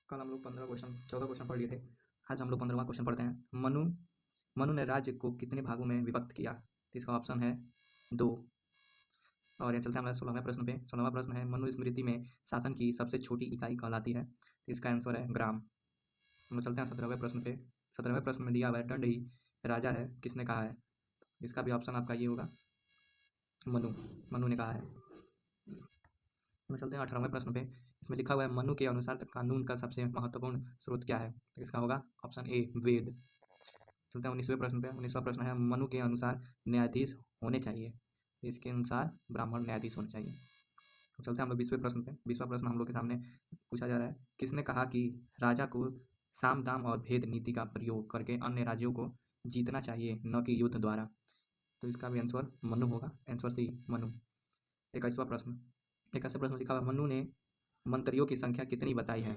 कल हम लोग 14 क्वेश्चन पढ़ लिए थे। आज हम लोग 15वां क्वेश्चन पढ़ते हैं। मनु ने राज्य को कितने भागों में विभक्त किया? तो इसका ऑप्शन है 2। और ये चलते हैं हमारे 16वें प्रश्न पे। 16वां प्रश्न है, मनुस्मृति में शासन की सबसे छोटी इकाई कहलाती है? तो इसका आंसर है ग्राम। हम लोग चलते हैं 17वें प्रश्न पे। 17वें प्रश्न में दिया हुआ है, दंड ही राजा है, किसने कहा है? इसका भी ऑप्शन आपका ये होगा, मनु ने कहा है। हम चलते हैं 18वें प्रश्न पे। इसमें लिखा हुआ है, मनु के अनुसार कानून का सबसे महत्वपूर्ण स्रोत क्या है? तो इसका होगा ऑप्शन ए, वेद। चलते हैं 19वें प्रश्न पे। 19वां प्रश्न है, मनु के अनुसार न्यायाधीश होने चाहिए? तो इसके अनुसार ब्राह्मण न्यायाधीश होने चाहिए। तो चलते हैं हम लोग 20वें प्रश्न पे। 20वां प्रश्न हम लोग के सामने पूछा जा रहा है, किसने कहा कि राजा को साम दाम और भेद नीति का प्रयोग करके अन्य राज्यों को जीतना चाहिए, न कि युद्ध द्वारा? तो इसका भी आंसर मनु होगा, आंसर सी, मनु। 21वां प्रश्न। 21वें प्रश्न लिखा हुआ, मनु ने मंत्रियों की संख्या कितनी बताई है?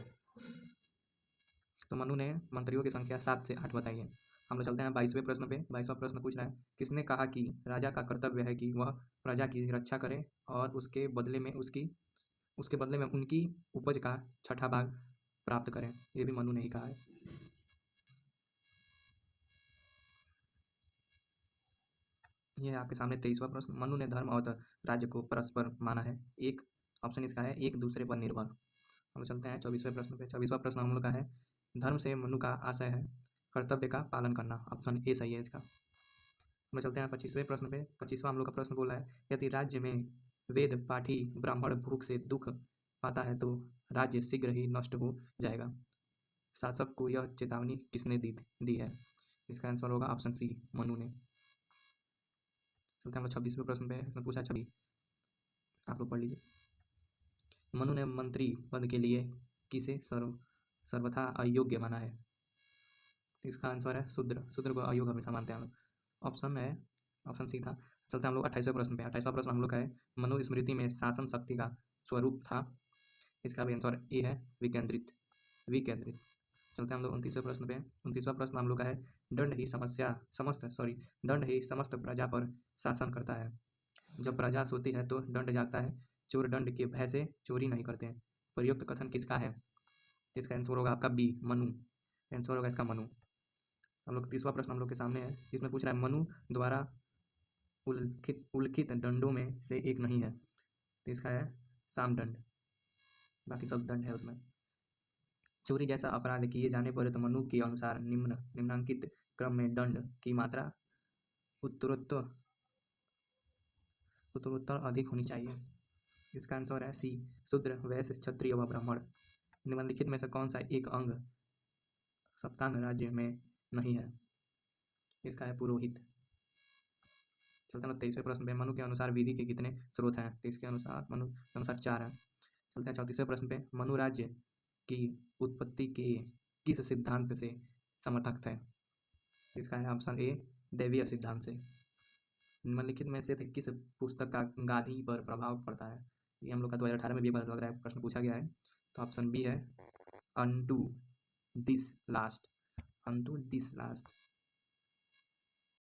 तो मनु ने मंत्रियों की संख्या 7 से 8 बताई है। हम लोग चलते हैं 22वें प्रश्न पे। 22वां प्रश्न पूछ रहा है, किसने कहा कि राजा का कर्तव्य है कि वह प्रजा की रक्षा करे और उसके बदले में उनकी उपज का 6ठा भाग प्राप्त करें? ये भी मनु ने ही कहा है। ये आपके सामने 23वां प्रश्न, मनु ने धर्म और राज्य को परस्पर माना है? एक ऑप्शन इसका है, एक दूसरे पर निर्भर। हम चलते हैं 24वें प्रश्न पे। 24वां प्रश्न हम लोग का है, धर्म से मनु का आशय है कर्तव्य का पालन करना। ऑप्शन ए सही है इसका। हम चलते हैं 25वें प्रश्न पे। 25वां हम लोग का प्रश्न बोला है, यदि राज्य में वेद पाठी ब्राह्मण भूख से दुख पाता है तो राज्य शीघ्र ही नष्ट हो जाएगा। शासक को यह चेतावनी किसने दी है? इसका आंसर होगा ऑप्शन सी, मनु ने। चलते हैं हम लोग 26वें प्रश्न पे। इसमें पूछा 26, आप लोग पढ़ लीजिए। मनु ने मंत्री पद के लिए किसे सर्वथा अयोग्य माना है? इसका आंसर है शूद्र को अयोग्य हमेशा मानते हैं हम लोग। ऑप्शन सी था। चलते हैं हम लोग 28वें प्रश्न पे। 28वां प्रश्न हम लोग का है, मनु स्मृति में शासन शक्ति का स्वरूप था? इसका भी आंसर ए है, विकेंद्रित। चलते हैं हम लोग 29वें प्रश्न पे। 29वां प्रश्न हम लोग का है, दंड ही समस्त प्रजा पर शासन करता है। जब प्रजा सोती है तो दंड जागता है, चोर दंड के भय से चोरी नहीं करते हैं। प्रयुक्त कथन किसका है? इसका आंसर होगा आपका बी, मनु। आंसर होगा इसका मनु। हम लोग 30वां प्रश्न हम लोग के सामने है। इसमें पूछ रहा है, मनु द्वारा उल्लिखित दंडों में से एक नहीं है? तो इसका है साम दंड, बाकी सब दंड है उसमें। चोरी जैसा अपराध किए जाने पर तो मनु के अनुसार निम्नांकित क्रम में दंड की मात्रा उत्तरोत्तर अधिक होनी चाहिए। इसका आंसर है सी, शूद्र, वैश्य, क्षत्रिय व ब्राह्मण। निम्नलिखित में से कौन सा एक अंग सप्तांग राज्य में नहीं है? इसका है पुरोहित। चलते हैं 23वें प्रश्न पे। मनु के अनुसार विधि के कितने स्रोत हैं? तो इसके अनुसार मनु के अनुसार 4 हैं। चलते हैं 34वें प्रश्न पे। मनु राज्य की उत्पत्ति के किस सिद्धांत से समर्थक थे? इसका है ऑप्शन ए, दैवीय सिद्धांत से। निम्नलिखित में से किस पुस्तक का गांधी पर प्रभाव पड़ता है? ये हम लोग का 2018 में भी लग रहा है प्रश्न पूछा गया है। तो ऑप्शन बी है, अनटू दिस लास्ट।